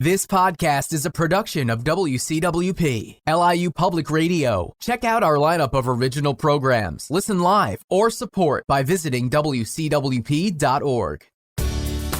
This podcast is a production of WCWP, LIU Public Radio. Check out our lineup of original programs, listen live, or support by visiting WCWP.org.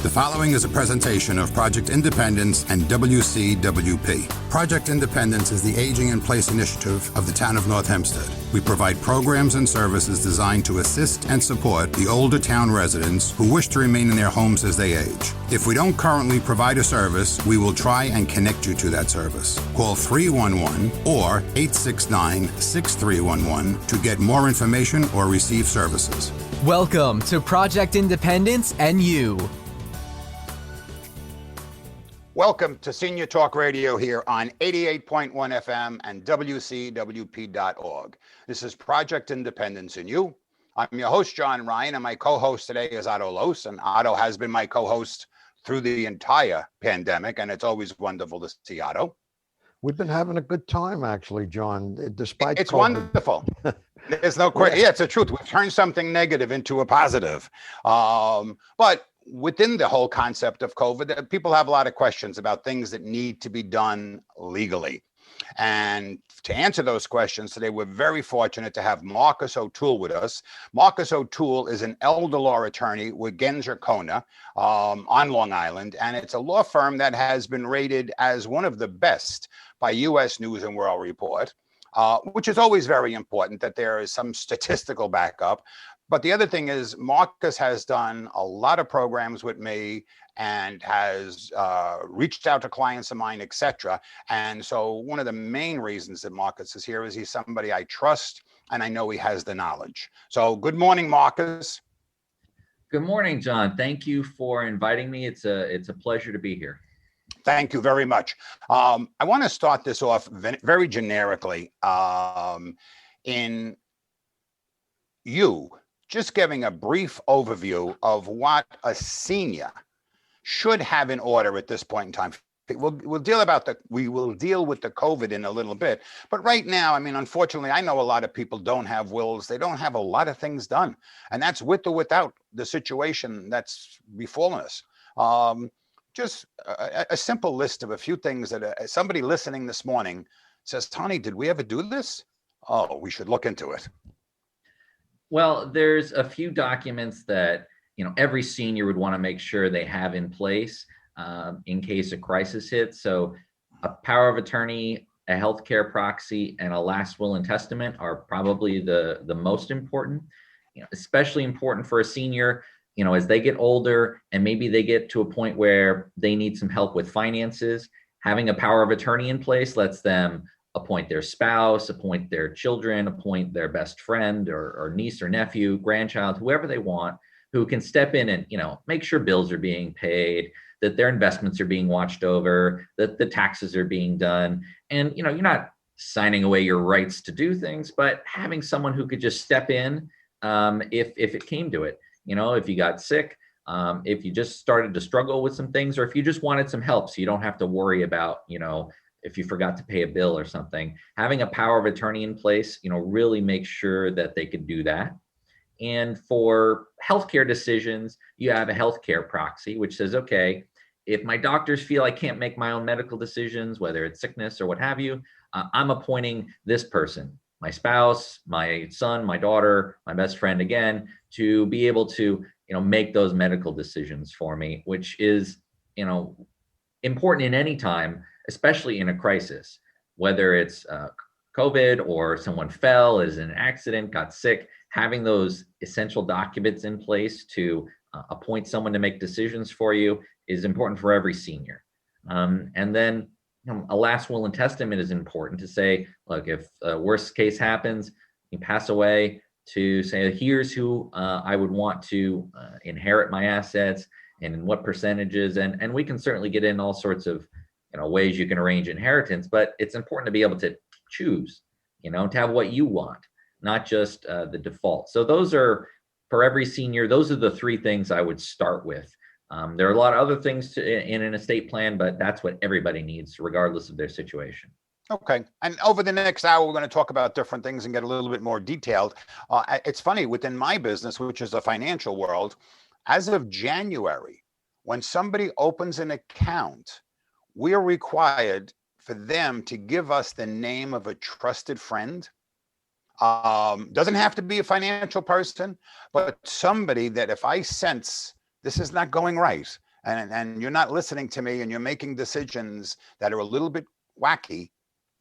The following is a presentation of Project Independence and WCWP. Project Independence is the Aging in Place initiative of the town of North Hempstead. We provide programs and services designed to assist and support the older town residents who wish to remain in their homes as they age. If we don't currently provide a service, we will try and connect you to that service. Call 311 or 869-6311 to get more information or receive services. Welcome to Project Independence and You. Welcome to Senior Talk Radio here on 88.1 FM and WCWP.org. This is Project Independence and You. I'm your host, John Ryan, and my co-host today is Otto Lohse. And Otto has been my co-host through the entire pandemic, and it's always wonderful to see Otto. We've been having a good time, actually, John, despite It's COVID. wonderful. There's no question. Yeah, it's the truth. We've turned something negative into a positive. But within the whole concept of COVID, people have a lot of questions about things that need to be done legally. And to answer those questions today, we're very fortunate to have Marcus O'Toole with us. Marcus O'Toole is an elder law attorney with Genscher Kona on Long Island, and it's a law firm that has been rated as one of the best by U.S. News and World Report, which is always very important that there is some statistical backup. But the other thing is Marcus has done a lot of programs with me and has reached out to clients of mine, etc. And so one of the main reasons that Marcus is here is he's somebody I trust and I know he has the knowledge. So good morning, Marcus. Good morning, John. Thank you for inviting me. It's a pleasure to be here. Thank you very much. I want to start this off very generically in you just giving a brief overview of what a senior should have in order at this point in time. We'll deal with the COVID in a little bit, but right now, I mean, unfortunately, I know a lot of people don't have wills. They don't have a lot of things done, and that's with or without the situation that's befallen us. Just a simple list of a few things that somebody listening this morning says, Tony, did we ever do this? Oh, we should look into it. Well, there's a few documents that, every senior would want to make sure they have in place in case a crisis hits. So a power of attorney, a healthcare proxy, and a last will and testament are probably the most important, especially important for a senior, as they get older and maybe they get to a point where they need some help with finances. Having a power of attorney in place lets them appoint their spouse, appoint their children, appoint their best friend or niece or nephew, grandchild, whoever they want, who can step in and, make sure bills are being paid, that their investments are being watched over, that the taxes are being done. And, you're not signing away your rights to do things, but having someone who could just step in if it came to it. If you got sick, if you just started to struggle with some things, or if you just wanted some help so you don't have to worry about, if you forgot to pay a bill or something, having a power of attorney in place, really make sure that they could do that. And for healthcare decisions, you have a healthcare proxy, which says, okay, if my doctors feel I can't make my own medical decisions, whether it's sickness or what have you, I'm appointing this person, my spouse, my son, my daughter, my best friend, again, to be able to, make those medical decisions for me, which is, important in any time, especially in a crisis, whether it's COVID or someone fell, is in an accident, got sick. Having those essential documents in place to appoint someone to make decisions for you is important for every senior. And then a last will and testament is important to say, look, if worst case happens, you pass away, to say, here's who I would want to inherit my assets and in what percentages. And we can certainly get in all sorts of ways you can arrange inheritance, but it's important to be able to choose, to have what you want, not just the default. So those are, for every senior, those are the three things I would start with. There are a lot of other things in an estate plan, but that's what everybody needs, regardless of their situation. Okay. And over the next hour, we're going to talk about different things and get a little bit more detailed. It's funny, within my business, which is the financial world, as of January, when somebody opens an account, we are required for them to give us the name of a trusted friend. Doesn't have to be a financial person, but somebody that if I sense this is not going right, and you're not listening to me and you're making decisions that are a little bit wacky,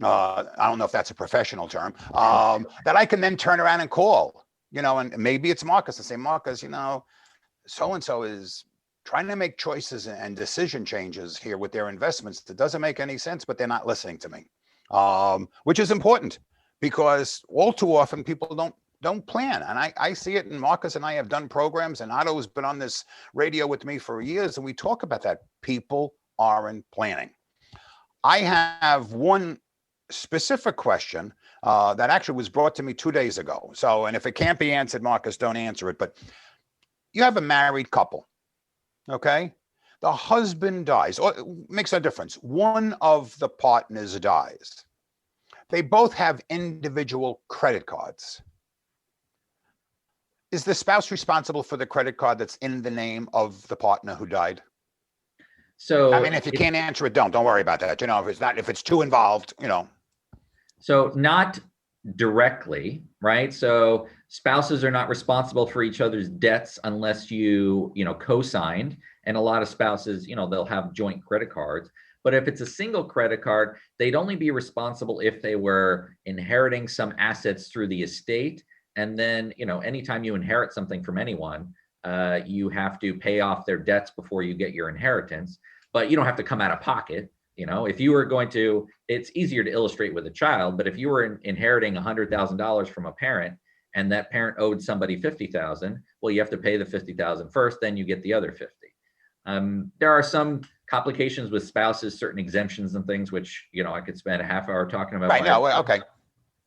I don't know if that's a professional term, that I can then turn around and call, and maybe it's Marcus and say, Marcus, so-and-so is trying to make choices and decision changes here with their investments that doesn't make any sense, but they're not listening to me, which is important because all too often people don't plan. And I see it, and Marcus and I have done programs, and Otto has been on this radio with me for years, and we talk about that. People aren't planning. I have one specific question that actually was brought to me 2 days ago. So, and if it can't be answered, Marcus, don't answer it. But you have a married couple, okay? The husband dies, or it makes no difference. One of the partners dies. They both have individual credit cards. Is the spouse responsible for the credit card that's in the name of the partner who died? So, I mean, if you can't answer it, don't worry about that. If it's too involved, So not directly, right? So spouses are not responsible for each other's debts unless you co-signed. And a lot of spouses, they'll have joint credit cards. But if it's a single credit card, they'd only be responsible if they were inheriting some assets through the estate. And then, anytime you inherit something from anyone, you have to pay off their debts before you get your inheritance. But you don't have to come out of pocket. If you were going to, it's easier to illustrate with a child, but if you were inheriting $100,000 from a parent and that parent owed somebody $50,000, well, you have to pay the $50,000 first, then you get the other 50. There are some complications with spouses, certain exemptions and things, which, I could spend a half hour talking about. Right, no, okay.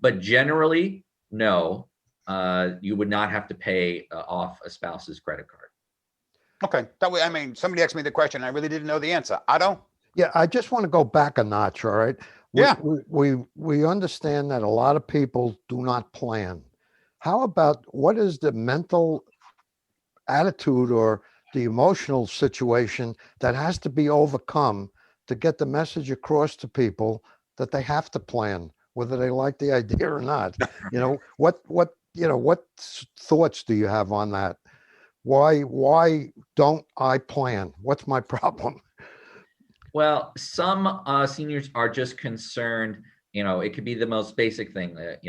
But generally, no, you would not have to pay off a spouse's credit card. Okay, that way, somebody asked me the question, I really didn't know the answer. Otto? Yeah, I just want to go back a notch, all right? We understand that a lot of people do not plan. How about what is the mental attitude or the emotional situation that has to be overcome to get the message across to people that they have to plan, whether they like the idea or not? What thoughts do you have on that? Why don't I plan? What's my problem? Well, some seniors are just concerned, it could be the most basic thing that,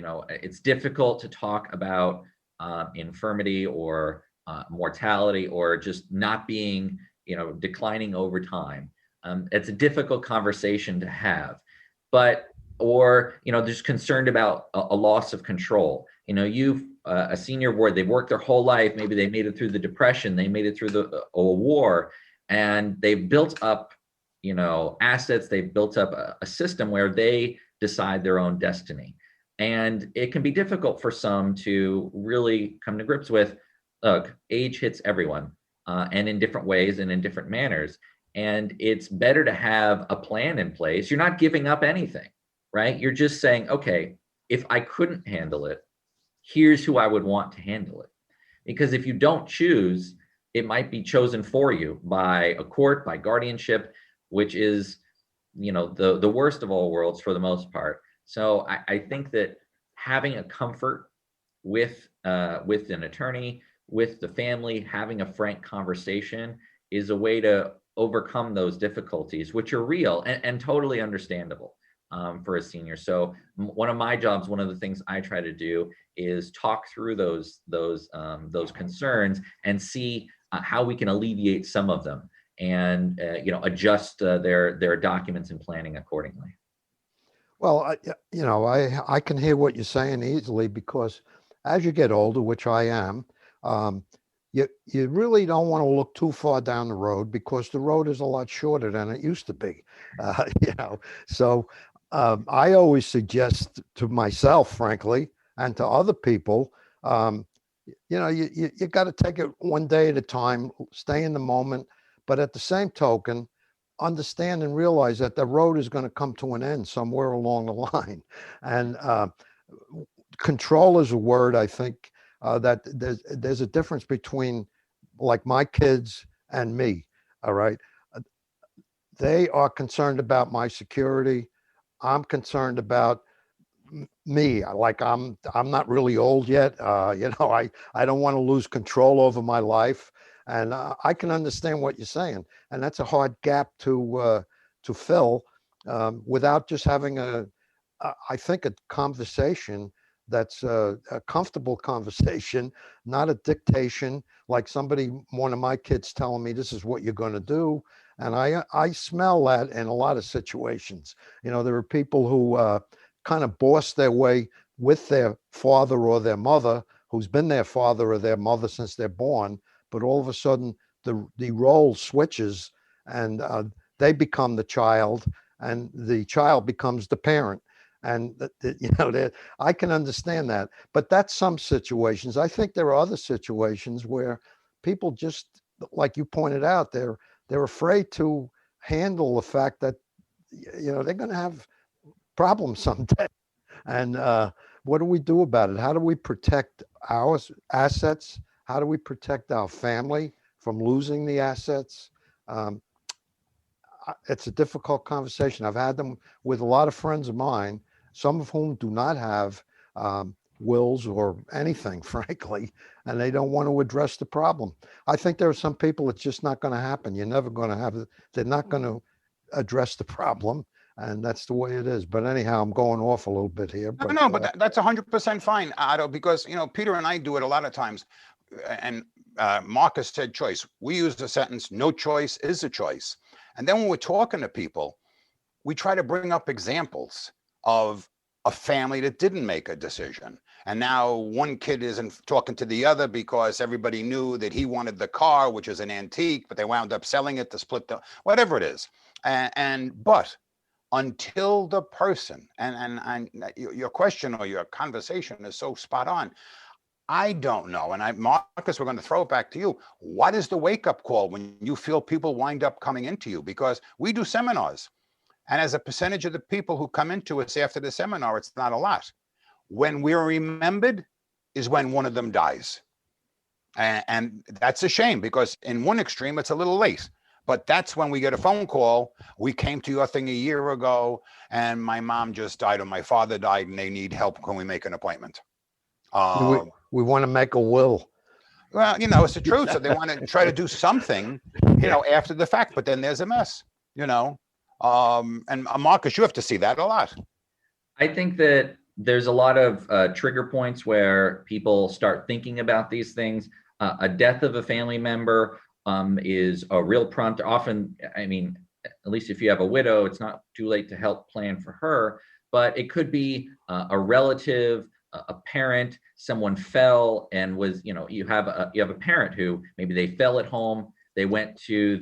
it's difficult to talk about infirmity or mortality or just not being, declining over time. It's a difficult conversation to have, or just concerned about a loss of control. You've a senior ward, they've worked their whole life. Maybe they made it through the Depression, they made it through a war, and they've built up assets. They've built up a system where they decide their own destiny. And it can be difficult for some to really come to grips with, look, age hits everyone and in different ways and in different manners. And it's better to have a plan in place. You're not giving up anything, right? You're just saying, okay, if I couldn't handle it, here's who I would want to handle it. Because if you don't choose, it might be chosen for you by a court, by guardianship, which is, the worst of all worlds for the most part. So I think that having a comfort with an attorney, with the family, having a frank conversation is a way to overcome those difficulties, which are real and totally understandable for a senior. So one of my jobs, one of the things I try to do is talk through those concerns and see how we can alleviate some of them, and adjust their documents and planning accordingly. Well, I can hear what you're saying easily, because as you get older, which I am, you really don't want to look too far down the road, because the road is a lot shorter than it used to be. So I always suggest to myself, frankly, and to other people, you got to take it one day at a time, stay in the moment. But at the same token, understand and realize that the road is going to come to an end somewhere along the line. And control is a word, I think, that there's a difference between, like, my kids and me. All right. they are concerned about my security. I'm concerned about me. Like I'm not really old yet. I don't want to lose control over my life, and I can understand what you're saying, and that's a hard gap to fill without just having I think a conversation that's a comfortable conversation, not a dictation like one of my kids telling me this is what you're going to do. And I smell that in a lot of situations. There are people who kind of boss their way with their father or their mother, who's been their father or their mother since they're born, but all of a sudden the role switches, and they become the child, and the child becomes the parent. And I can understand that, but that's some situations. I think there are other situations where people just, like you pointed out, they're afraid to handle the fact that they're going to have problems someday. And what do we do about it? How do we protect our assets? How do we protect our family from losing the assets? It's a difficult conversation. I've had them with a lot of friends of mine, some of whom do not have wills or anything, frankly, and they don't want to address the problem. I think there are some people it's just not going to happen. You're never going to have it. They're not going to address the problem, and that's the way it is. But anyhow, I'm going off a little bit here. But, no, but that's 100% fine, Otto, because Peter and I do it a lot of times, and Marcus said choice. We use the sentence, no choice is a choice. And then when we're talking to people, we try to bring up examples of a family that didn't make a decision. And now one kid isn't talking to the other because everybody knew that he wanted the car, which is an antique, but they wound up selling it to split whatever it is. But until the person, and your question or your conversation is so spot on. I don't know. And Marcus, we're going to throw it back to you. What is the wake-up call when you feel people wind up coming into you? Because we do seminars. And as a percentage of the people who come into us after the seminar, it's not a lot. When we're remembered is when one of them dies. And that's a shame, because in one extreme, it's a little late. But that's when we get a phone call. We came to your thing a year ago, and my mom just died or my father died, and they need help. Can we make an appointment? We want to make a will. Well, it's the truth. So they want to try to do something, after the fact, but then there's a mess, and Marcus, you have to see that a lot. I think that there's a lot of trigger points where people start thinking about these things. A death of a family member is a real prompt. Often, at least if you have a widow, it's not too late to help plan for her, but it could be a relative, a parent, someone fell and was, you have a parent who maybe they fell at home, they went to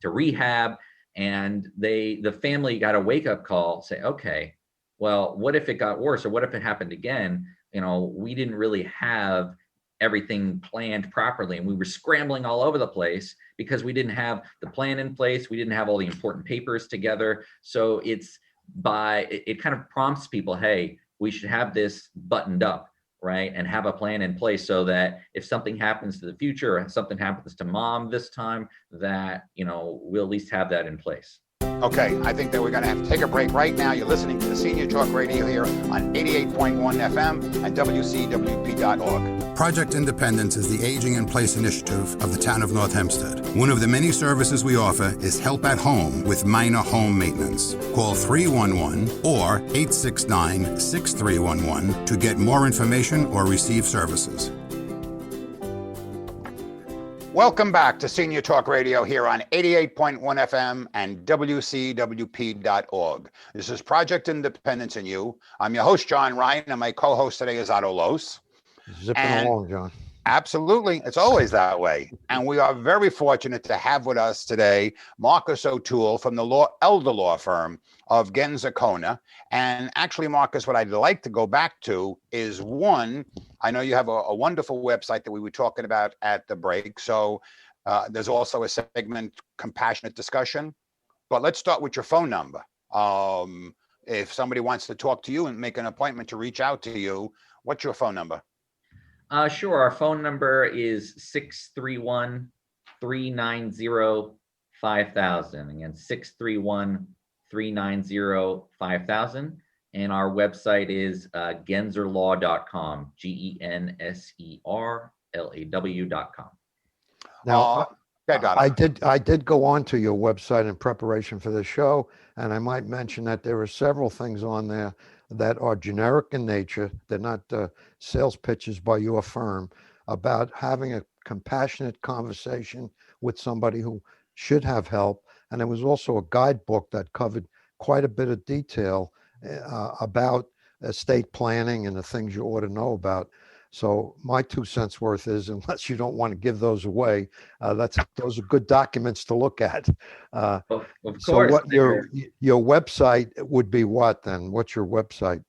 rehab, and the family got a wake-up call, say, okay, well, what if it got worse, or what if it happened again? We didn't really have everything planned properly, and we were scrambling all over the place because we didn't have the plan in place, we didn't have all the important papers together. So it kind of prompts people, hey, we should have this buttoned up, right? And have a plan in place so that if something happens to the future, or something happens to mom this time, that, we'll at least have that in place. Okay, I think that we're going to have to take a break right now. You're listening to the Senior Talk Radio here on 88.1 FM and WCWP.org. Project Independence is the Aging in Place initiative of the town of North Hempstead. One of the many services we offer is help at home with minor home maintenance. Call 311 or 869-6311 to get more information or receive services. Welcome back to Senior Talk Radio here on 88.1 FM and WCWP.org. This is Project Independence and You. I'm your host, John Ryan, and my co-host today is Otto Lohse. Zipping along, John. Absolutely. It's always that way. And we are very fortunate to have with us today Marcus O'Toole from the elder law firm of Genzakona. And actually, Marcus, what I'd like to go back to is one, I know you have a wonderful website that we were talking about at the break. So there's also a segment, Compassionate Discussion. But let's start with your phone number. If somebody wants to talk to you and make an appointment to reach out to you, what's your phone number? Sure. Our phone number is 631-390-5885. Again, 631-390-5000. And our website is genserlaw.com, GENSERLAW.com. Now, Otto. I did go on to your website in preparation for the show, and I might mention that there are several things on there that are generic in nature. They're not sales pitches by your firm about having a compassionate conversation with somebody who should have help. And there was also a guidebook that covered quite a bit of detail about estate planning and the things you ought to know about. So my 2 cents worth is, unless you don't want to give those away, those are good documents to look at. Of So course. what your website would be what then? What's your website?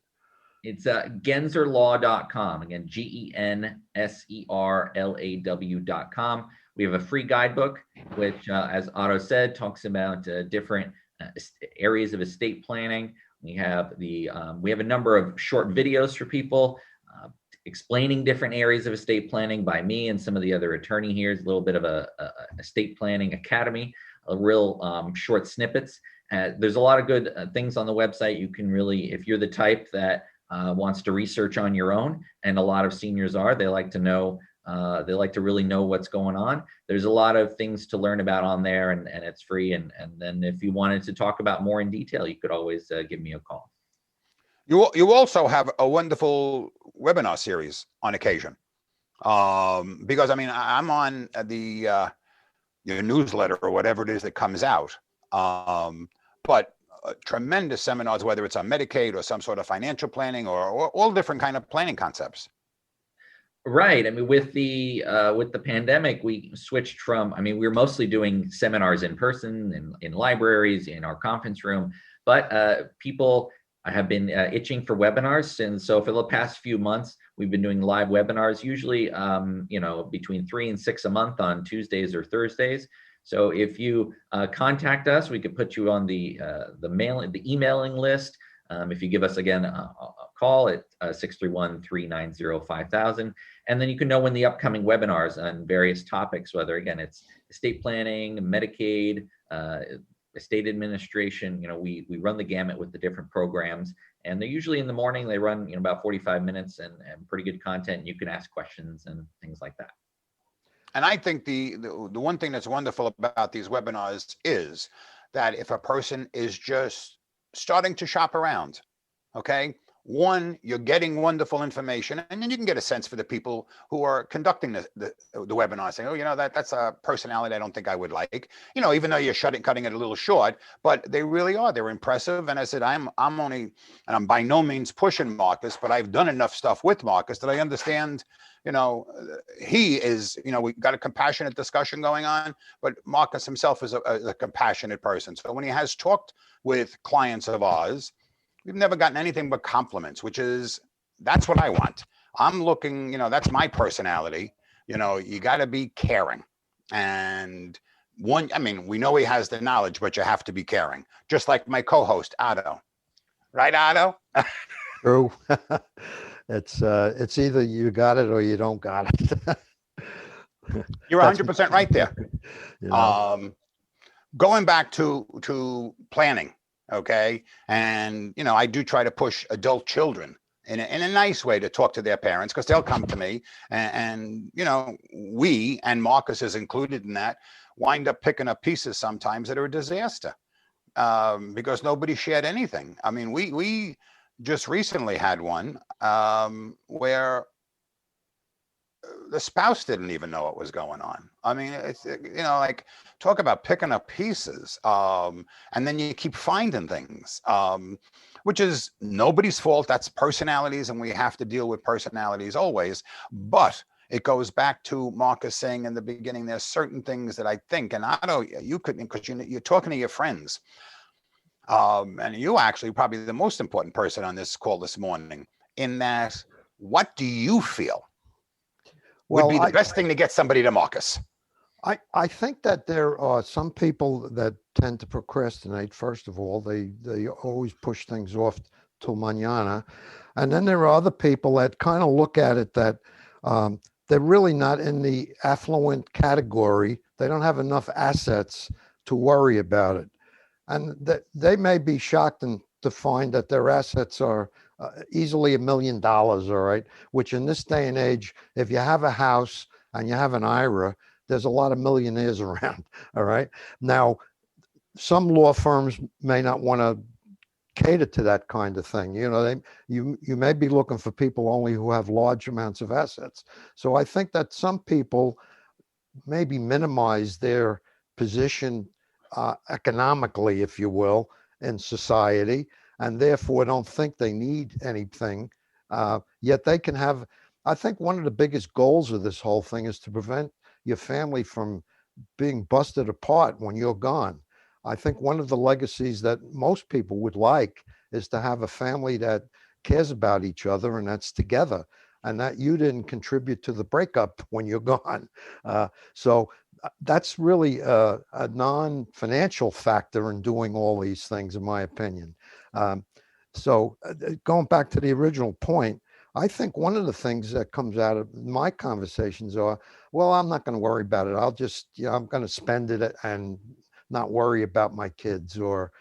It's genserlaw.com. Again, GENSERLAW.com. We have a free guidebook, which, as Otto said, talks about different areas of estate planning. We have a number of short videos for people explaining different areas of estate planning by me and some of the other attorney here. It's a little bit of a estate planning academy, a real short snippets. There's a lot of good things on the website. You can really, if you're the type that wants to research on your own, and a lot of seniors are, they like to know, they like to really know what's going on. There's a lot of things to learn about on there, and it's free. And then if you wanted to talk about more in detail, you could always give me a call. You also have a wonderful webinar series on occasion, because I mean I'm on your newsletter or whatever it is that comes out, but tremendous seminars, whether it's on Medicaid or some sort of financial planning or all different kind of planning concepts. Right. I mean, with the pandemic, we switched from, we were mostly doing seminars in person, in libraries, in our conference room, but people have been itching for webinars. And so for the past few months, we've been doing live webinars, usually, between 3 and 6 a month on Tuesdays or Thursdays. So if you contact us, we could put you on the emailing list. If you give us, again, a call at 631-390-5000. And then you can know when the upcoming webinars on various topics, whether, again, it's estate planning, Medicaid, estate administration. We run the gamut with the different programs, and they're usually in the morning. They run about 45 minutes and pretty good content. You can ask questions and things like that. And I think the one thing that's wonderful about these webinars is that if a person is just starting to shop around, okay, one, you're getting wonderful information, and then you can get a sense for the people who are conducting the webinar, saying, oh, that's a personality I don't think I would like, even though you're cutting it a little short, but they really are. They're impressive. And I said, I'm by no means pushing Marcus, but I've done enough stuff with Marcus that I understand, he is, we got a compassionate discussion going on, but Marcus himself is a compassionate person. So when he has talked with clients of ours, we've never gotten anything but compliments, that's what I want. I'm looking, that's my personality. You got to be caring. And we know he has the knowledge, but you have to be caring. Just like my co-host, Otto. Right, Otto? True. It's either you got it or you don't got it. You're 100% right there. Going back to planning. Okay. And, I do try to push adult children in a nice way to talk to their parents, because they'll come to me and we, and Marcus is included in that, wind up picking up pieces sometimes that are a disaster because nobody shared anything. I mean, we just recently had one where the spouse didn't even know what was going on. I mean, it's, talk about picking up pieces. And then you keep finding things, which is nobody's fault. That's personalities, and we have to deal with personalities always. But it goes back to Marcus saying in the beginning, there's certain things that I think, and Otto, you couldn't, because you're talking to your friends. And you actually probably the most important person on this call this morning, in that, what do you feel would be the best thing to get somebody to Marcus? I think that there are some people that tend to procrastinate. First of all, they always push things off till mañana. And then there are other people that kind of look at it that they're really not in the affluent category. They don't have enough assets to worry about it. And they may be shocked to find that their assets are easily $1 million, all right, which in this day and age, if you have a house and you have an IRA, there's a lot of millionaires around, all right? Now, some law firms may not want to cater to that kind of thing. You may be looking for people only who have large amounts of assets. So I think that some people maybe minimize their position economically, if you will, in society, and therefore don't think they need anything. Yet they can have, I think one of the biggest goals of this whole thing is to prevent your family from being busted apart when you're gone. I think one of the legacies that most people would like is to have a family that cares about each other and that's together, and that you didn't contribute to the breakup when you're gone. So that's really a non-financial factor in doing all these things, in my opinion. So going back to the original point, I think one of the things that comes out of my conversations are, well, I'm not going to worry about it. I'll just, I'm going to spend it and not worry about my kids, or,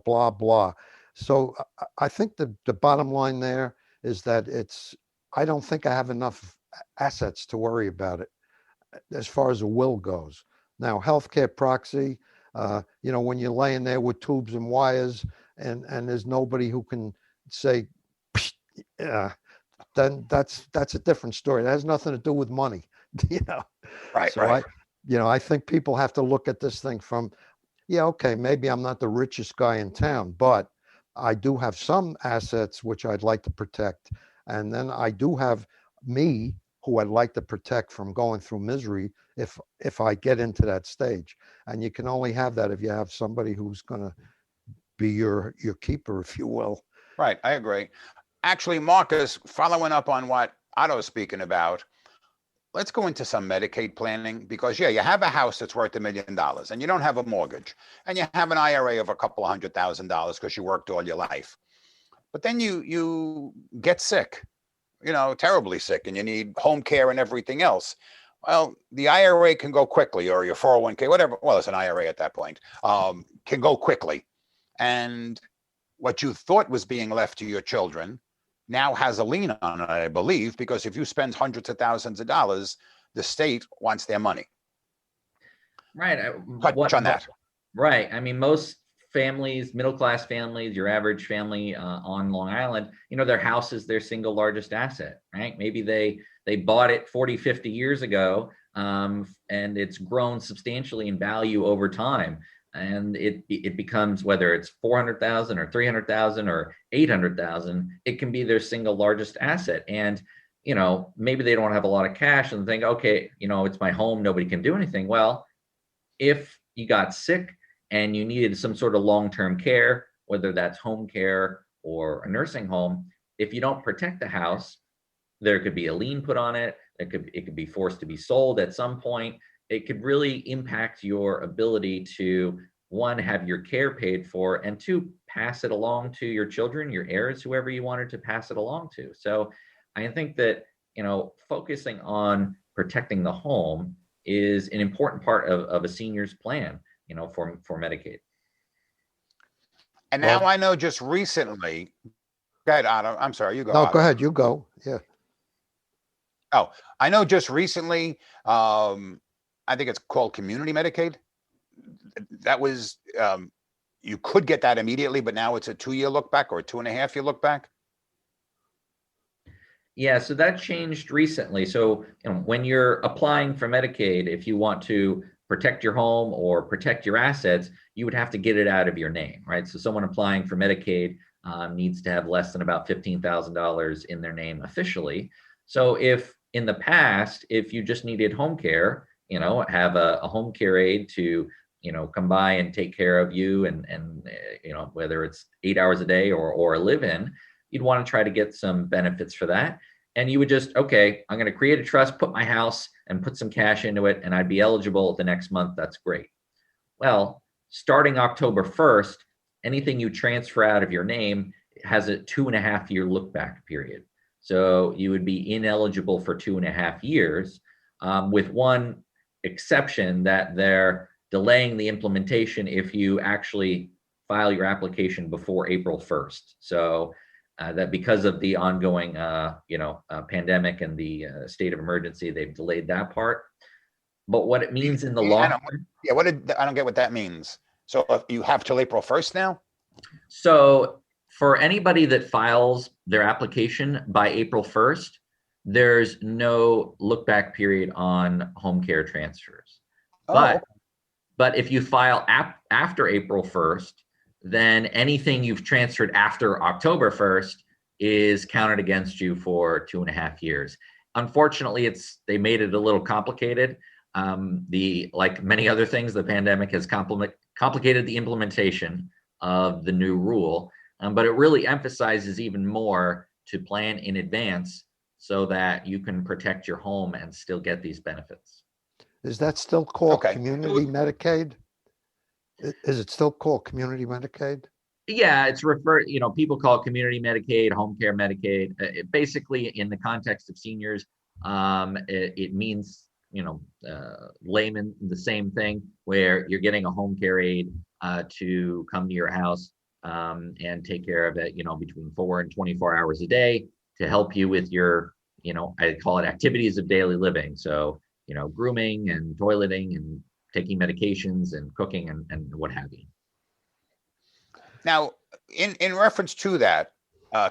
blah, blah. So I think the bottom line there is that I don't think I have enough assets to worry about it as far as a will goes. Now, healthcare proxy, when you're laying there with tubes and wires and there's nobody who can say, then that's a different story. That has nothing to do with money, Right, So right. I think people have to look at this thing from, okay, maybe I'm not the richest guy in town, but I do have some assets which I'd like to protect. And then I do have me who I'd like to protect from going through misery if I get into that stage. And you can only have that if you have somebody who's going to be your keeper, if you will. Right, I agree. Actually, Marcus, following up on what Otto's speaking about, let's go into some Medicaid planning, because you have a house that's worth $1 million and you don't have a mortgage, and you have an IRA of a couple of $100,000 because you worked all your life. But then you get sick, terribly sick, and you need home care and everything else. Well, the IRA can go quickly, or your 401k, whatever. Well, it's an IRA at that point, can go quickly. And what you thought was being left to your children now has a lien on it, I believe, because if you spend hundreds of thousands of dollars, the state wants their money. Right. Touch on that. Right. I mean, most families, middle-class families, your average family on Long Island, their house is their single largest asset, right? Maybe they bought it 40, 50 years ago, and it's grown substantially in value over time. And it becomes, whether it's 400,000 or 300,000 or 800,000, it can be their single largest asset. And, maybe they don't have a lot of cash and think, okay, it's my home, nobody can do anything. Well, if you got sick and you needed some sort of long-term care, whether that's home care or a nursing home, if you don't protect the house, there could be a lien put on it. It could be forced to be sold at some point. It could really impact your ability to, one, have your care paid for, and two, pass it along to your children, your heirs, whoever you wanted to pass it along to. So I think that, focusing on protecting the home is an important part of a senior's plan, for Medicaid. And now I know just recently, go ahead, Otto. I'm sorry, you go. No, Otto. go ahead, you go. Yeah. Oh, I know just recently, I think it's called Community Medicaid. That was, you could get that immediately, but now it's a 2-year look back or a 2.5-year look back. Yeah, so that changed recently. So when you're applying for Medicaid, if you want to protect your home or protect your assets, you would have to get it out of your name, right? So someone applying for Medicaid needs to have less than about $15,000 in their name officially. So if in the past, if you just needed home care, have a home care aide to, come by and take care of you and whether it's 8 hours a day or a live-in, you'd want to try to get some benefits for that. And you would just, okay, I'm going to create a trust, put my house and put some cash into it, and I'd be eligible the next month. That's great. Well, starting October 1st, anything you transfer out of your name has a 2.5-year look back period. So you would be ineligible for 2.5 years, with one exception, that there delaying the implementation if you actually file your application before April 1st. So that because of the ongoing, pandemic and the state of emergency, they've delayed that part. But what it means in the long term. Yeah, I don't get what that means. So if you have till April 1st now? So for anybody that files their application by April 1st, there's no look back period on home care transfers. Oh. But if you file after April 1st, then anything you've transferred after October 1st is counted against you for 2.5 years. Unfortunately, they made it a little complicated. Like many other things, the pandemic has complicated the implementation of the new rule, but it really emphasizes even more to plan in advance so that you can protect your home and still get these benefits. Is that still called community Medicaid? Is it still called community Medicaid? Yeah, it's referred, people call it community Medicaid, home care Medicaid. Basically, in the context of seniors, it means, layman, the same thing, where you're getting a home care aide to come to your house and take care of it, between 4 and 24 hours a day to help you with your, I call it activities of daily living. So, grooming and toileting and taking medications and cooking and what have you. Now, in reference to that,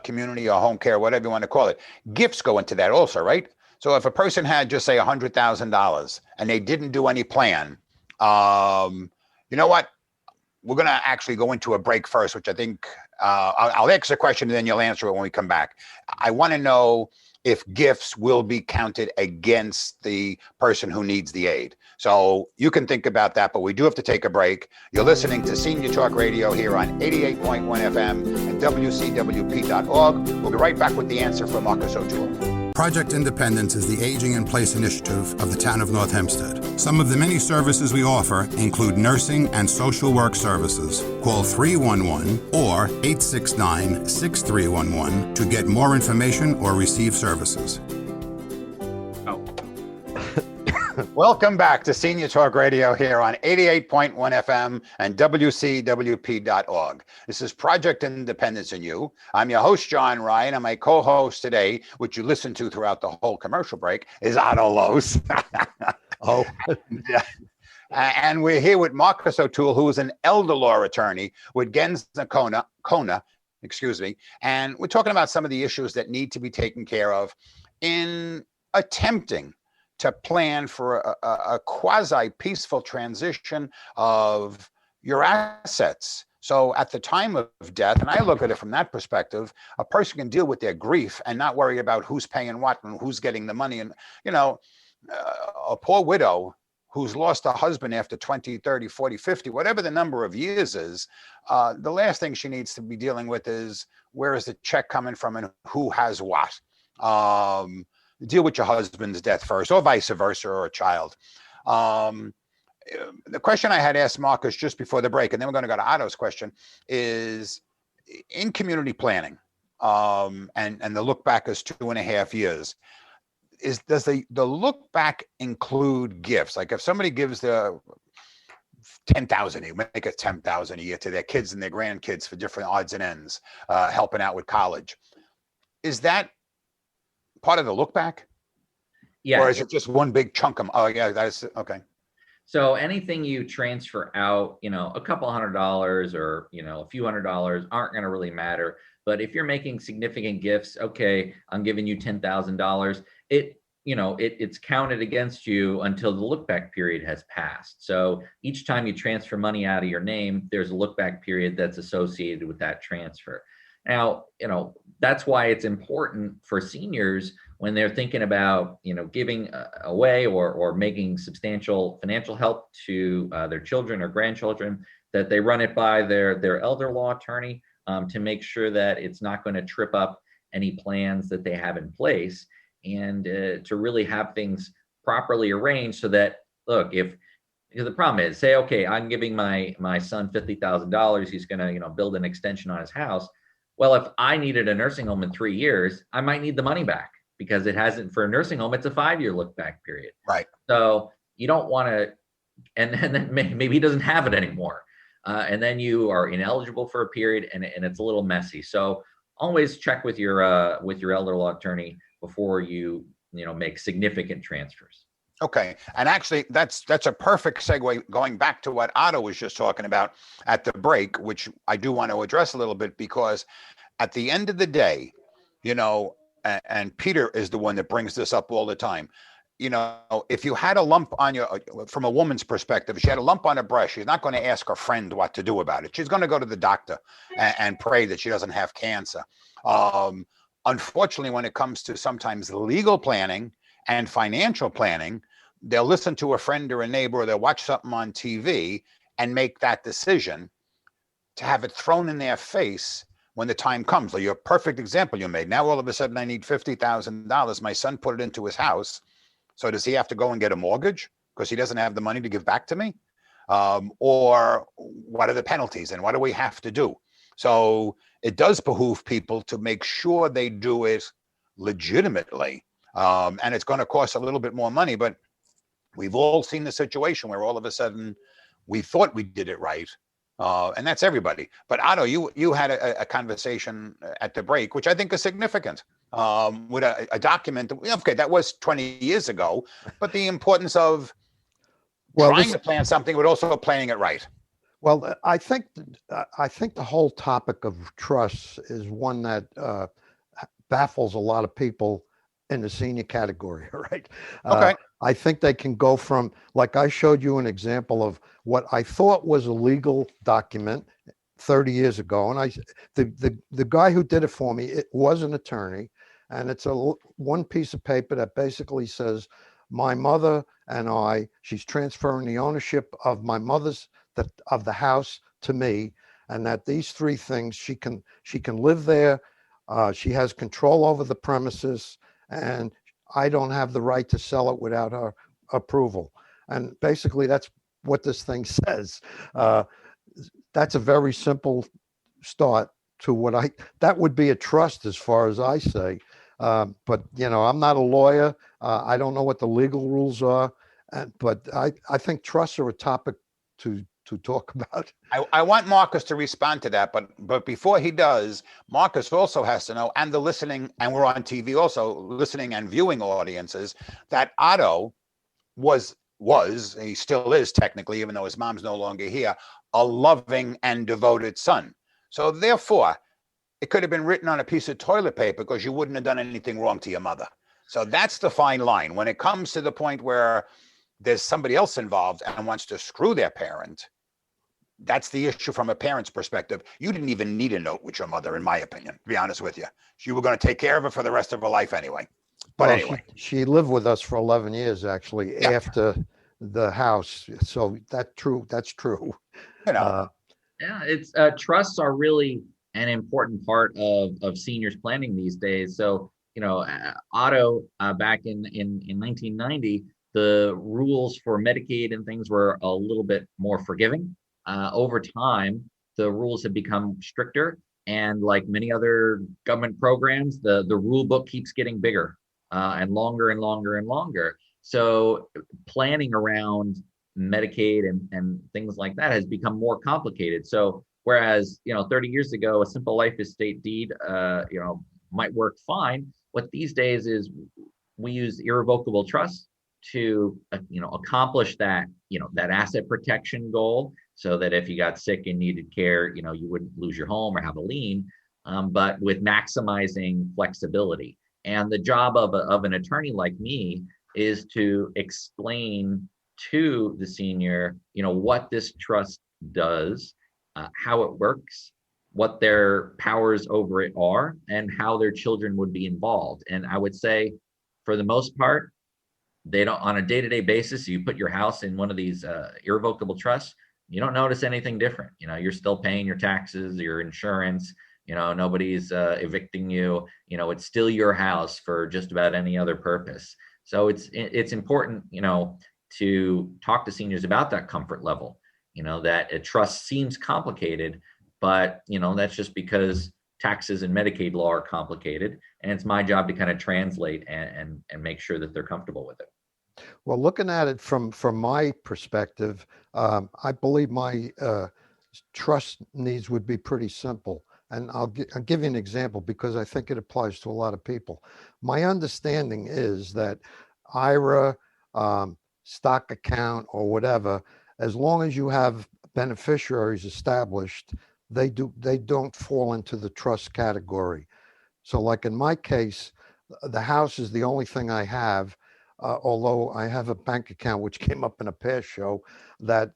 community or home care, whatever you want to call it, gifts go into that also, right? So if a person had just say $100,000 and they didn't do any plan, you know what? We're going to actually go into a break first, which I think I'll ask a question and then you'll answer it when we come back. I want to know if gifts will be counted against the person who needs the aid. So you can think about that, but we do have to take a break. You're listening to Senior Talk Radio here on 88.1 FM and WCWP.org. We'll be right back with the answer from Marcus O'Toole. Project Independence is the Aging in Place initiative of the town of North Hempstead. Some of the many services we offer include nursing and social work services. Call 311 or 869-6311 to get more information or receive services. Welcome back to Senior Talk Radio here on 88.1 FM and WCWP.org. This is Project Independence in You. I'm your host, John Ryan, and my co-host today, which you listen to throughout the whole commercial break, is Otto Lohse. Oh. And we're here with Marcus O'Toole, who is an elder law attorney with Kona, and we're talking about some of the issues that need to be taken care of in attempting to plan for a quasi-peaceful transition of your assets. So at the time of death, and I look at it from that perspective, a person can deal with their grief and not worry about who's paying what and who's getting the money. And, a poor widow who's lost a husband after 20, 30, 40, 50, whatever the number of years is, the last thing she needs to be dealing with is where is the check coming from and who has what. Deal with your husband's death first, or vice versa, or a child. The question I had asked Marcus just before the break, and then we're going to go to Otto's question, is in community planning, and the look back is 2.5 years. Does the look back include gifts? Like if somebody gives the $10,000, they make it $10,000 a year to their kids and their grandkids for different odds and ends, helping out with college. Is that part of the look back? Yeah. Or is it just one big chunk of, oh yeah, that's okay. So anything you transfer out, a couple $100 or, a few $100 aren't going to really matter. But if you're making significant gifts, okay, I'm giving you $10,000. It's counted against you until the look back period has passed. So each time you transfer money out of your name, there's a look back period that's associated with that transfer. Now, that's why it's important for seniors when they're thinking about, giving away or making substantial financial help to their children or grandchildren, that they run it by their elder law attorney to make sure that it's not going to trip up any plans that they have in place, and to really have things properly arranged so that, look, because the problem is, say, okay, I'm giving my son $50,000, he's going to, build an extension on his house. Well, if I needed a nursing home in 3 years, I might need the money back because it hasn't, for a nursing home, it's a 5-year look back period. Right. So you don't want to and then maybe he doesn't have it anymore. And then you are ineligible for a period, and it's a little messy. So always check with your elder law attorney before you make significant transfers. Okay, and actually, that's a perfect segue going back to what Otto was just talking about at the break, which I do want to address a little bit, because at the end of the day, and Peter is the one that brings this up all the time. If you had a lump on from a woman's perspective, if she had a lump on her breast, she's not going to ask her friend what to do about it. She's going to go to the doctor and pray that she doesn't have cancer. Unfortunately, when it comes to sometimes legal planning and financial planning, they'll listen to a friend or a neighbor, or they'll watch something on TV and make that decision to have it thrown in their face when the time comes. Like your perfect example you made. Now all of a sudden I need $50,000. My son put it into his house. So does he have to go and get a mortgage because he doesn't have the money to give back to me? Or what are the penalties and what do we have to do? So it does behoove people to make sure they do it legitimately. And it's going to cost a little bit more money, but we've all seen the situation where all of a sudden we thought we did it right. And that's everybody. But Otto, you had a conversation at the break, which I think is significant, with a document. Okay, that was 20 years ago, but the importance of trying to plan something, but also planning it right. Well, I think the whole topic of trust is one that baffles a lot of people in the senior category, right? Okay. I think they can go from, like I showed you an example of what I thought was a legal document 30 years ago. And the guy who did it for me, it was an attorney, and it's one piece of paper that basically says, my mother and I, she's transferring the ownership of my of the house to me, and that these three things, she can live there. She has control over the premises, and I don't have the right to sell it without her approval. And basically that's what this thing says. That's a very simple start to that would be a trust as far as I say. But I'm not a lawyer. I don't know what the legal rules are. But I think trusts are a topic to talk about. I want Marcus to respond to that, but before he does, Marcus also has to know, and the listening, and we're on TV also, listening and viewing audiences, that Otto was, he still is technically, even though his mom's no longer here, a loving and devoted son. So therefore, it could have been written on a piece of toilet paper because you wouldn't have done anything wrong to your mother. So that's the fine line. When it comes to the point where there's somebody else involved and wants to screw their parent, that's the issue from a parent's perspective. You didn't even need a note with your mother, in my opinion, to be honest with you. You were going to take care of her for the rest of her life anyway. But well, anyway. She lived with us for 11 years, actually, after the house. So that's true. Yeah, it's trusts are really an important part of seniors planning these days. So, Otto, back in 1990, the rules for Medicaid and things were a little bit more forgiving. Over time, the rules have become stricter, and like many other government programs, the rule book keeps getting bigger and longer and longer and longer. So planning around Medicaid and things like that has become more complicated. So whereas 30 years ago, a simple life estate deed might work fine, what these days is we use irrevocable trust to accomplish that that asset protection goal, so that if you got sick and needed care, you wouldn't lose your home or have a lien, but with maximizing flexibility. And the job of an attorney like me is to explain to the senior what this trust does, how it works, what their powers over it are, and how their children would be involved. And I would say, for the most part, they don't, on a day-to-day basis, you put your house in one of these irrevocable trusts, you don't notice anything different. You're still paying your taxes, your insurance, nobody's evicting you, it's still your house for just about any other purpose. So it's important, to talk to seniors about that comfort level, that a trust seems complicated, but that's just because taxes and Medicaid law are complicated, and it's my job to kind of translate and make sure that they're comfortable with it. Well, looking at it from my perspective, I believe my trust needs would be pretty simple. And I'll give you an example because I think it applies to a lot of people. My understanding is that IRA, stock account, or whatever, as long as you have beneficiaries established, they don't fall into the trust category. So, like in my case, the house is the only thing I have, although I have a bank account which came up in a past show that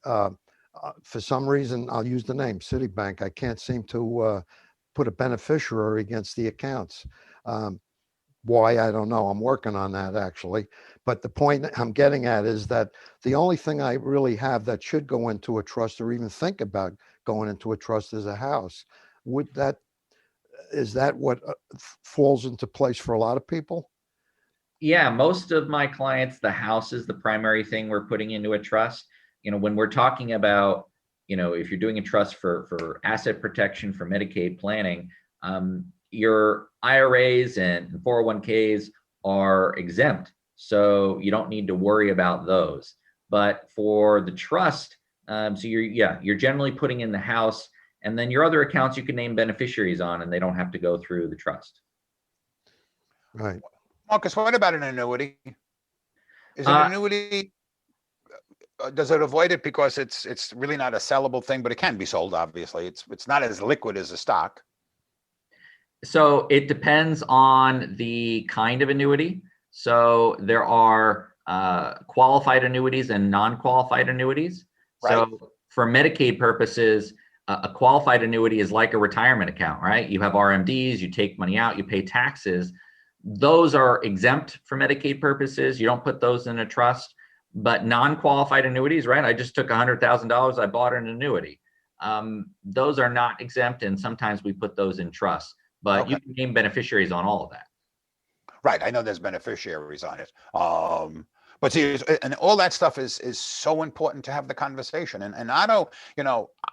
for some reason, I'll use the name Citibank. I can't seem to put a beneficiary against the accounts. Why, I don't know. I'm working on that actually. But the point I'm getting at is that the only thing I really have that should go into a trust or even think about going into a trust is a house. Would that, is that what falls into place for a lot of people? Yeah, most of my clients, the house is the primary thing we're putting into a trust. When we're talking about, if you're doing a trust for asset protection for Medicaid planning, your IRAs and 401ks are exempt. So you don't need to worry about those. But for the trust, so you're generally putting in the house, and then your other accounts you can name beneficiaries on, and they don't have to go through the trust. Right. Marcus, what about an annuity? Is an annuity, does it avoid it because it's really not a sellable thing, but it can be sold, obviously. It's not as liquid as a stock. So it depends on the kind of annuity. So there are qualified annuities and non-qualified annuities. Right. So for Medicaid purposes, a qualified annuity is like a retirement account, right? You have RMDs, you take money out, you pay taxes. Those are exempt for Medicaid purposes. You don't put those in a trust. But non-qualified annuities, right? I just took $100,000, I bought an annuity. Those are not exempt, and sometimes we put those in trusts. But okay, you can name beneficiaries on all of that. Right, I know there's beneficiaries on it. But see, and all that stuff is so important to have the conversation. And Otto,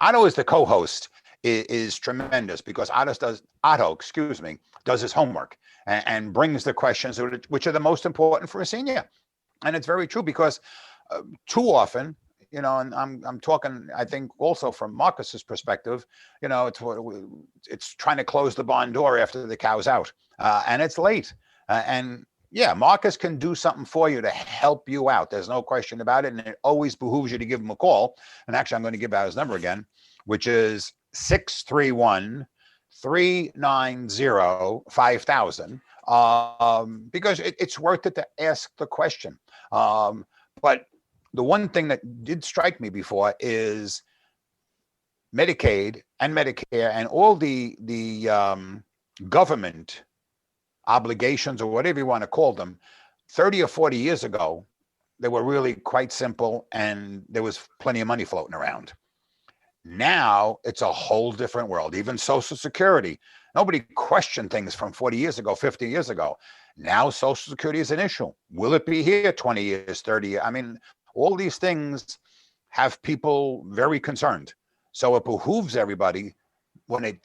Otto is the co-host, is tremendous because Otto, does his homework and brings the questions which are the most important for a senior. And it's very true because too often, and I'm talking, I think also from Marcus's perspective, it's trying to close the barn door after the cow's out, and it's late. And yeah, Marcus can do something for you to help you out. There's no question about it. And it always behooves you to give him a call. And actually, I'm going to give out his number again, which is 631-390-5000. Because it's worth it to ask the question. But the one thing that did strike me before is Medicaid and Medicare and all the government obligations, or whatever you want to call them, 30 or 40 years ago, they were really quite simple and there was plenty of money floating around. Now it's a whole different world. Even Social Security, nobody questioned things from 40 years ago, 50 years ago. Now Social Security is an issue. Will it be here 20 years, 30 years? I mean, all these things have people very concerned. So it behooves everybody when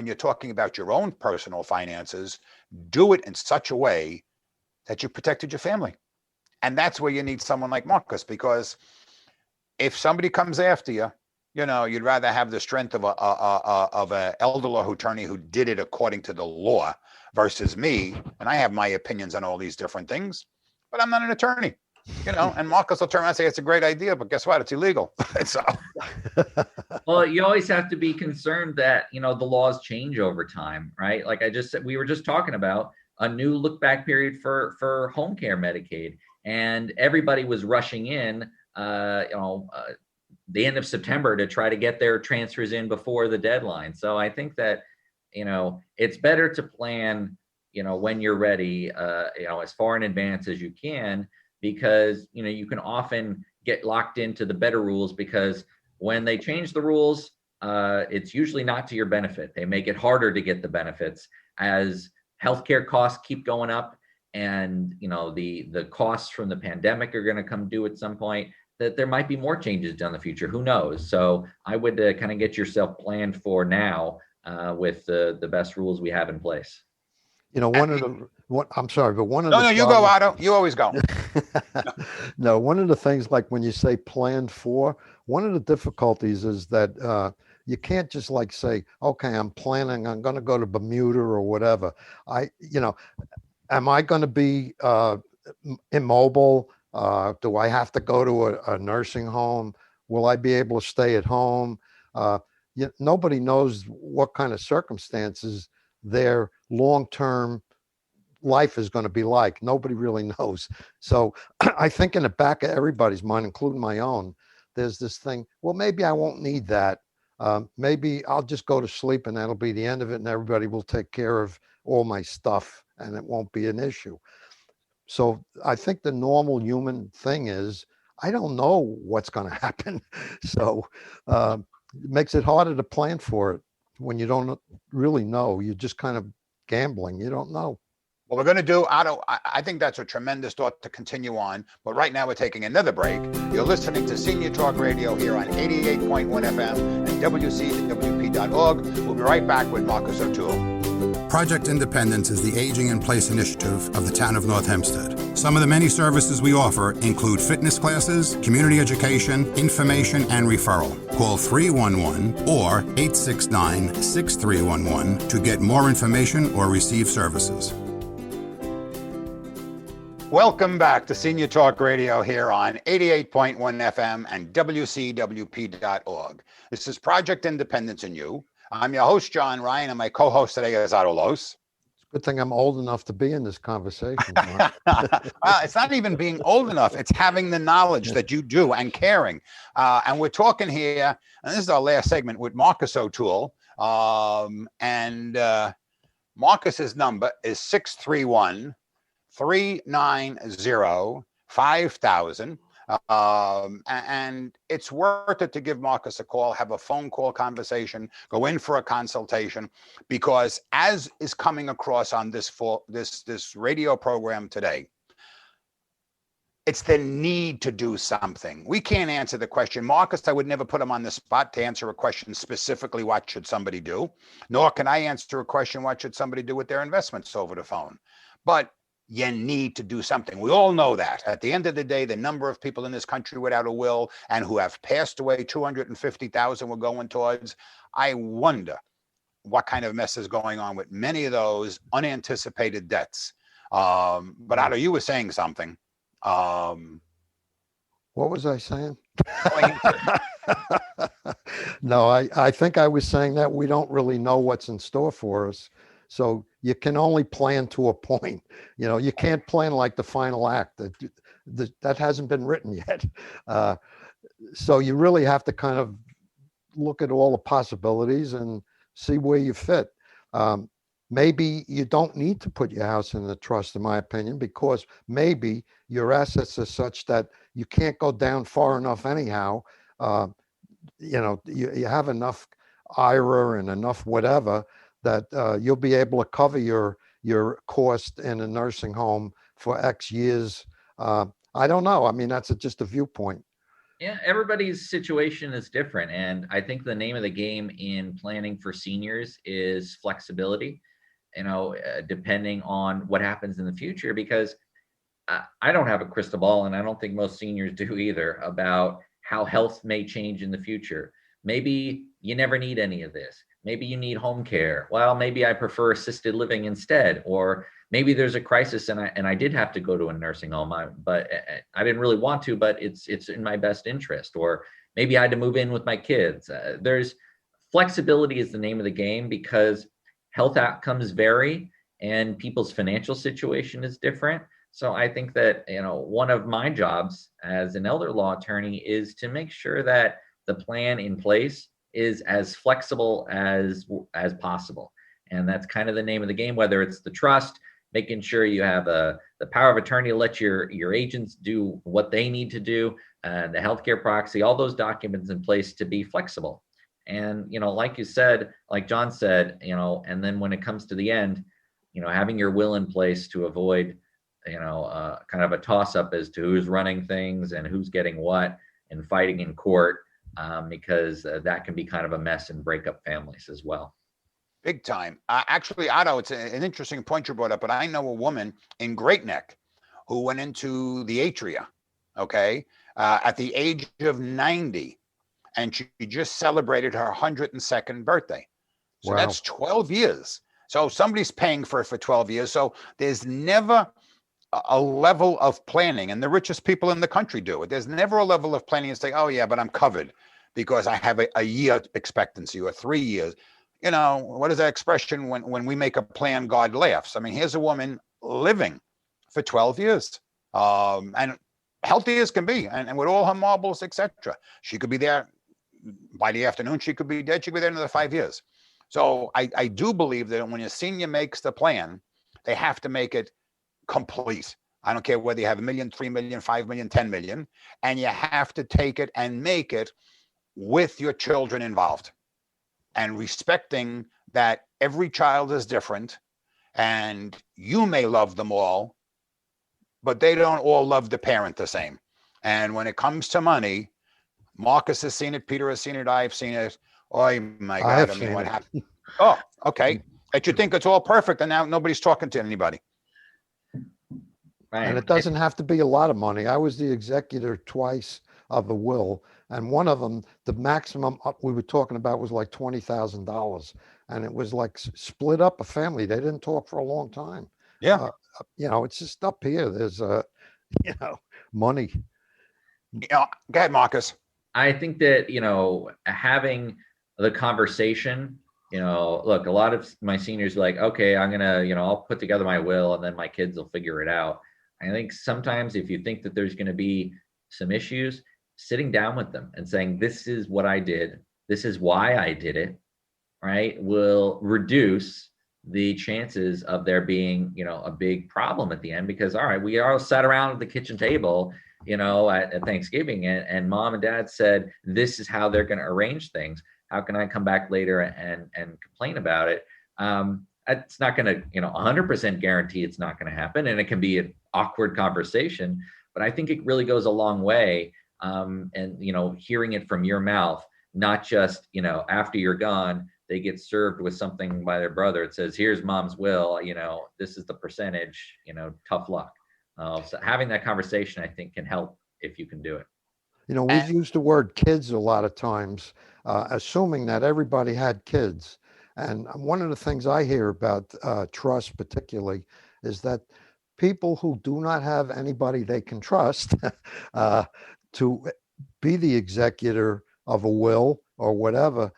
you're talking about your own personal finances, do it in such a way that you protected your family. And that's where you need someone like Marcus, because if somebody comes after you, you'd rather have the strength of a elder law attorney who did it according to the law versus me. And I have my opinions on all these different things, but I'm not an attorney, and Marcus will turn around and say, it's a great idea, but guess what? It's illegal. So. Well, you always have to be concerned that, the laws change over time, right? Like I just said, we were just talking about a new look back period for home care Medicaid, and everybody was rushing in, the end of September to try to get their transfers in before the deadline. So I think that, it's better to plan, when you're ready, as far in advance as you can, because, you can often get locked into the better rules, because when they change the rules, it's usually not to your benefit. They make it harder to get the benefits as healthcare costs keep going up, and, the costs from the pandemic are going to come due at some point, that there might be more changes down the future. Who knows? So I would kind of get yourself planned for now with the best rules we have in place. You know, I'm sorry, but one of No, the you go, Otto. You always go. no, one of the things, like when you say planned for, one of the difficulties is that you can't just like say, okay, I'm going to go to Bermuda or whatever. Am I going to be immobile? Do I have to go to a nursing home? Will I be able to stay at home? Nobody knows what kind of circumstances their long-term life is going to be like. Nobody really knows. So I think in the back of everybody's mind, including my own, there's this thing, well, maybe I won't need that. Maybe I'll just go to sleep and that'll be the end of it, and everybody will take care of all my stuff and it won't be an issue. So I think the normal human thing is, I don't know what's going to happen. So it makes it harder to plan for it when you don't really know. You're just kind of gambling. You don't know. What we're going to do, Otto, I think that's a tremendous thought to continue on. But right now we're taking another break. You're listening to Senior Talk Radio here on 88.1 FM and WCWP.org. We'll be right back with Marcus O'Toole. Project Independence is the Aging in Place initiative of the town of North Hempstead. Some of the many services we offer include fitness classes, community education, information, and referral. Call 311 or 869-6311 to get more information or receive services. Welcome back to Senior Talk Radio here on 88.1 FM and WCWP.org. This is Project Independence and You. I'm your host, John Ryan, and my co-host today is Otto Lohse. It's a good thing I'm old enough to be in this conversation. Well, it's not even being old enough. It's having the knowledge that you do and caring. And we're talking here, and this is our last segment with Marcus O'Toole. Marcus's number is 631-390-5000. And it's worth it to give Marcus a call, have a phone call conversation, go in for a consultation, because as is coming across on this radio program today, it's the need to do something. We can't answer the question. Marcus, I would never put him on the spot to answer a question specifically, what should somebody do? Nor can I answer a question, what should somebody do with their investments over the phone? But you need to do something. We all know that. At the end of the day, the number of people in this country without a will and who have passed away, 250,000 we're going towards. I wonder what kind of mess is going on with many of those unanticipated deaths. But Otto, you were saying something. What was I saying? No, I think I was saying that we don't really know what's in store for us. So you can only plan to a point. You can't plan like the final act. That hasn't been written yet. So you really have to kind of look at all the possibilities and see where you fit. Maybe you don't need to put your house in the trust, in my opinion, because maybe your assets are such that you can't go down far enough anyhow. You have enough IRA and enough whatever that you'll be able to cover your cost in a nursing home for X years. I don't know. I mean, that's just a viewpoint. Yeah, everybody's situation is different. And I think the name of the game in planning for seniors is flexibility, depending on what happens in the future, because I don't have a crystal ball, and I don't think most seniors do either, about how health may change in the future. Maybe you never need any of this. Maybe you need home care. Well, maybe I prefer assisted living instead. Or maybe there's a crisis and I did have to go to a nursing home, but I didn't really want to, but it's in my best interest. Or maybe I had to move in with my kids. There's flexibility is the name of the game, because health outcomes vary and people's financial situation is different. So I think that, one of my jobs as an elder law attorney is to make sure that the plan in place is as flexible as possible. And that's kind of the name of the game, whether it's the trust, making sure you have the power of attorney to let your agents do what they need to do, the healthcare proxy, all those documents in place to be flexible. And, like you said, like John said, and then when it comes to the end, having your will in place to avoid, kind of a toss up as to who's running things and who's getting what and fighting in court. Because that can be kind of a mess and break up families as well. Big time. Actually, Otto, it's an interesting point you brought up, but I know a woman in Great Neck who went into the atria, okay, at the age of 90, and she just celebrated her 102nd birthday. So Wow. that's 12 years. So somebody's paying for it for 12 years. So there's never a level of planning, and the richest people in the country do it. There's never a level of planning and say, oh yeah, but I'm covered because I have a year expectancy or 3 years. You know, what is that expression? When we make a plan, God laughs. I mean, here's a woman living for 12 years, and healthy as can be, and with all her marbles, etc. She could be there by the afternoon. She could be dead. She could be there another 5 years. So I do believe that when a senior makes the plan, they have to make it complete. I don't care whether you have 1 million, 3 million, 5 million, 10 million, and you have to take it and make it with your children involved, and respecting that every child is different, and you may love them all, but they don't all love the parent the same. And when it comes to money, Marcus has seen it, Peter has seen it, I've seen it. Oh my God, I mean, what happened? Oh, okay. That you think it's all perfect, and now nobody's talking to anybody. Right. And it doesn't have to be a lot of money. I was the executor twice of a will, and one of them, the maximum we were talking about was like $20,000, and it was like split up a family. They didn't talk for a long time. Yeah. You know, it's just up here. There's you know, money. Go ahead, Marcus. I think that, having the conversation, look, a lot of my seniors are like, okay, I'm going to, I'll put together my will and then my kids will figure it out. I think sometimes if you think that there's going to be some issues, sitting down with them and saying, this is what I did, this is why I did it, right, will reduce the chances of there being, a big problem at the end. Because, all right, we all sat around at the kitchen table, at Thanksgiving, and mom and dad said, this is how they're going to arrange things. How can I come back later and complain about it? It's not going to, 100% guarantee it's not going to happen. And it can be an awkward conversation, but I think it really goes a long way. And, hearing it from your mouth, not just, after you're gone, they get served with something by their brother. It says, here's mom's will, this is the percentage, tough luck. So having that conversation, I think, can help if you can do it. We've used the word kids a lot of times, assuming that everybody had kids. And one of the things I hear about trust particularly is that people who do not have anybody they can trust to be the executor of a will or whatever,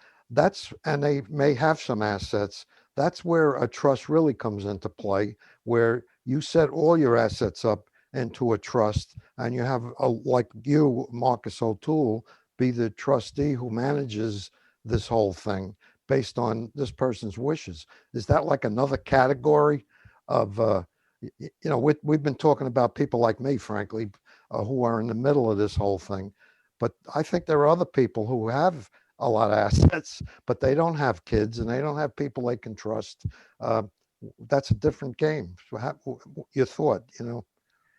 and they may have some assets, that's where a trust really comes into play, where you set all your assets up into a trust, and you have like you, Marcus O'Toole, be the trustee who manages this whole thing based on this person's wishes. Is that like another category of, we've been talking about people like me, frankly, who are in the middle of this whole thing. But I think there are other people who have a lot of assets, but they don't have kids and they don't have people they can trust. That's a different game. So your thought,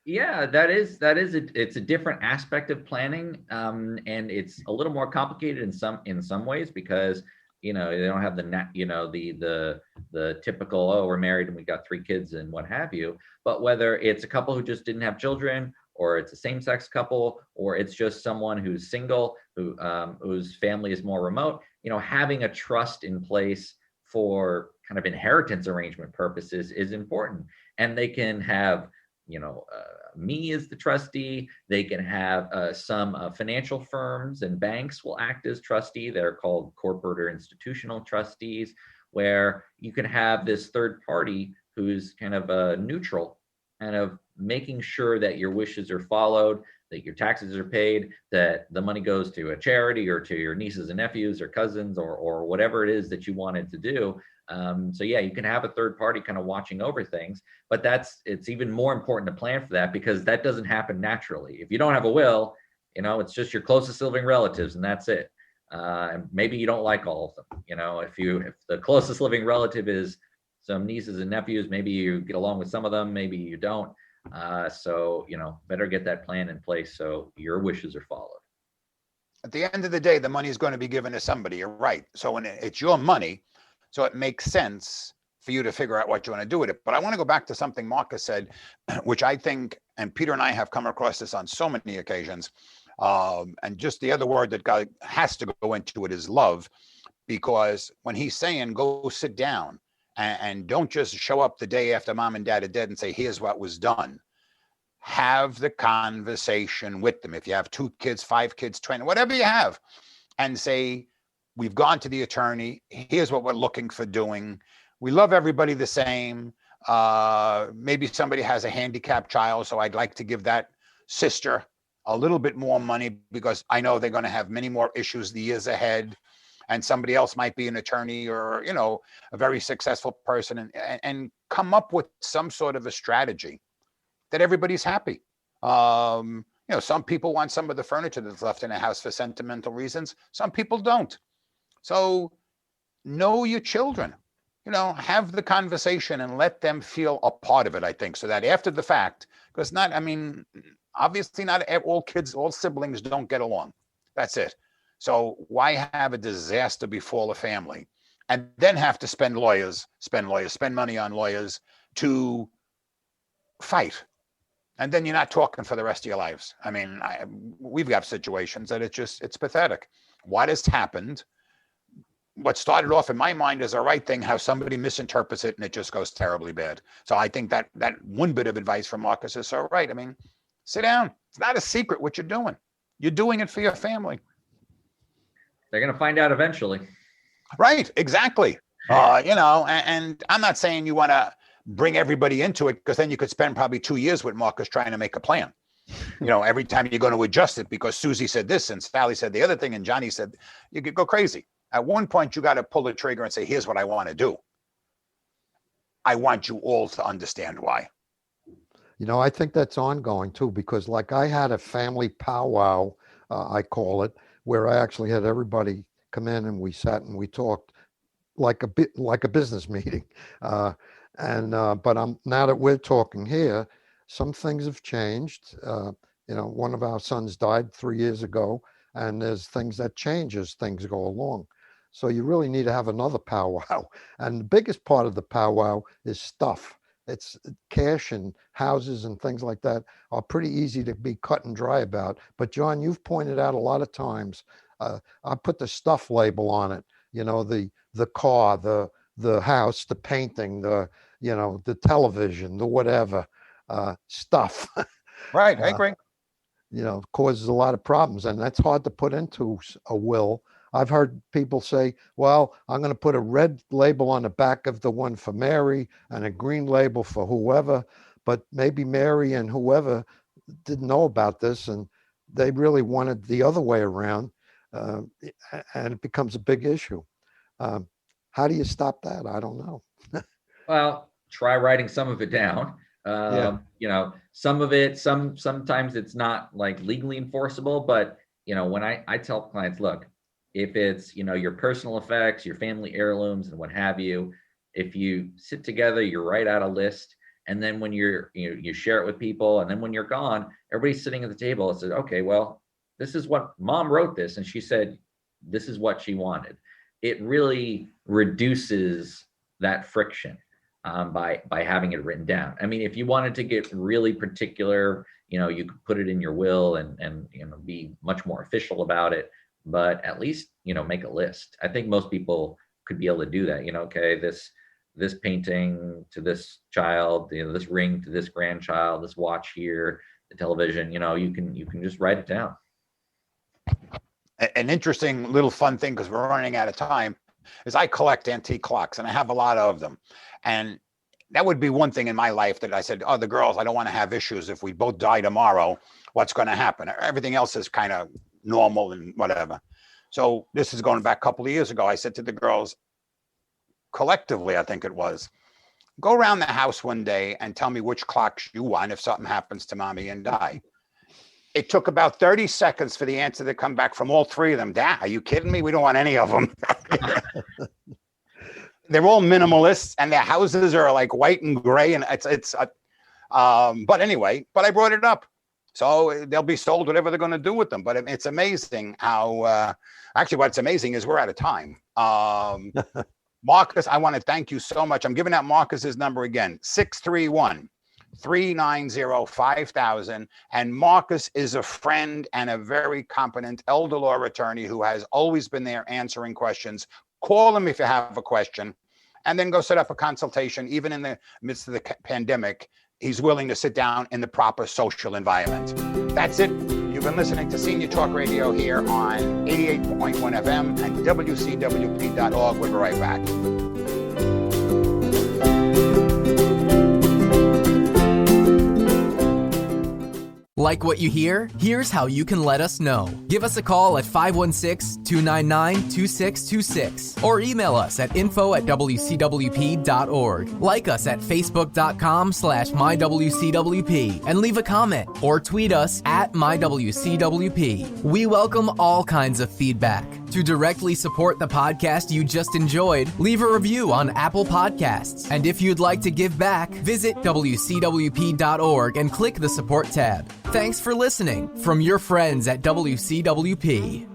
Yeah, it's a different aspect of planning, and it's a little more complicated in some ways because they don't have the typical, oh, we're married and we got 3 kids and what have you. But whether it's a couple who just didn't have children, or it's a same-sex couple, or it's just someone who's single, whose family is more remote, having a trust in place for kind of inheritance arrangement purposes is important. And they can have me as the trustee. They can have some financial firms and banks will act as trustee. They're called corporate or institutional trustees, where you can have this third party who's kind of neutral, kind of making sure that your wishes are followed, that your taxes are paid, that the money goes to a charity or to your nieces and nephews or cousins or whatever it is that you wanted to do. So yeah, you can have a third party kind of watching over things, but it's even more important to plan for that, because that doesn't happen naturally. If you don't have a will, it's just your closest living relatives and that's it. And maybe you don't like all of them. If the closest living relative is some nieces and nephews, maybe you get along with some of them, maybe you don't. So, better get that plan in place so your wishes are followed. At the end of the day, the money is going to be given to somebody. You're right. So when it's your money, So it makes sense for you to figure out what you want to do with it. But I want to go back to something Marcus said, which I think, and Peter and I have come across this on so many occasions. And just the other word that God has to go into it is love, because when he's saying, go sit down and don't just show up the day after mom and dad are dead and say, here's what was done. Have the conversation with them. If you have 2 kids, 5 kids, 20, whatever you have, and say, we've gone to the attorney. Here's what we're looking for doing. We love everybody the same. Maybe somebody has a handicapped child, so I'd like to give that sister a little bit more money because I know they're going to have many more issues the years ahead. And somebody else might be an attorney or, you know, a very successful person, and come up with some sort of a strategy that everybody's happy. You know, some people want some of the furniture that's left in a house for sentimental reasons. Some people don't. So know your children, you know, have the conversation and let them feel a part of it, I think, so that after the fact, because obviously not all kids, all siblings don't get along. That's it. So why have a disaster befall a family and then have to spend money on lawyers to fight? And then you're not talking for the rest of your lives. I mean, we've got situations that it's pathetic. What has happened? What started off in my mind as a right thing, how somebody misinterprets it and it just goes terribly bad. So I think that one bit of advice from Marcus is so right. I mean, sit down. It's not a secret what you're doing. You're doing it for your family. They're going to find out eventually. Right, exactly. You know, and I'm not saying you want to bring everybody into it, because then you could spend probably 2 years with Marcus trying to make a plan. You know, every time you're going to adjust it because Susie said this and Sally said the other thing and Johnny said, you could go crazy. At one point, you got to pull the trigger and say, here's what I want to do. I want you all to understand why. You know, I think that's ongoing too, because like I had a family powwow, I call it, where I actually had everybody come in and we sat and we talked like a business meeting. But now that we're talking here, some things have changed. You know, one of our sons died 3 years ago, and there's things that change as things go along. So you really need to have another powwow. And the biggest part of the powwow is stuff. It's cash and houses and things like that are pretty easy to be cut and dry about. But John, you've pointed out a lot of times, I put the stuff label on it. You know, the car, the house, the painting, the television, the whatever, stuff. Right, I agree. You know, causes a lot of problems, and that's hard to put into a will. I've heard people say, well, I'm going to put a red label on the back of the one for Mary and a green label for whoever, but maybe Mary and whoever didn't know about this and they really wanted the other way around, and it becomes a big issue. How do you stop that? I don't know. Well, try writing some of it down. You know, some of it, sometimes it's not like legally enforceable, but you know, when I tell clients, look, if it's, you know, your personal effects, your family heirlooms and what have you, if you sit together, you write out a list, and then when you share it with people, and then when you're gone, everybody's sitting at the table and says, okay, well, this is what mom wrote this, and she said, this is what she wanted. It really reduces that friction by having it written down. I mean, if you wanted to get really particular, you know, you could put it in your will and you know, be much more official about it. But at least, you know, make a list. I think most people could be able to do that. You know, okay, this painting to this child, you know, this ring to this grandchild, this watch here, the television. You know, you can just write it down. An interesting little fun thing, because we're running out of time, is I collect antique clocks, and I have a lot of them. And that would be one thing in my life that I said, oh, the girls, I don't want to have issues. If we both die tomorrow, what's going to happen? Everything else is kind of normal and whatever. So this is going back a couple of years ago. I said to the girls, collectively, I think it was, go around the house one day and tell me which clocks you want if something happens to mommy and die. It took about 30 seconds for the answer to come back from all three of them. Dad, are you kidding me? We don't want any of them. They're all minimalists, and their houses are like white and gray, and but anyway, but I brought it up. So they'll be sold whatever they're going to do with them. But it's amazing how, actually what's amazing is we're out of time. Marcus, I want to thank you so much. I'm giving out Marcus's number again, 631-390-5000. And Marcus is a friend and a very competent elder law attorney who has always been there answering questions. Call him if you have a question, and then go set up a consultation. Even in the midst of the pandemic, he's willing to sit down in the proper social environment. That's it. You've been listening to Senior Talk Radio here on 88.1 FM and WCWP.org. We'll be right back. Like what you hear? Here's how you can let us know. Give us a call at 516-299-2626 or email us at info@wcwp.org. Like us at facebook.com/mywcwp and leave a comment or tweet us at mywcwp. We welcome all kinds of feedback. To directly support the podcast you just enjoyed, leave a review on Apple Podcasts. And if you'd like to give back, visit wcwp.org and click the support tab. Thanks for listening from your friends at WCWP.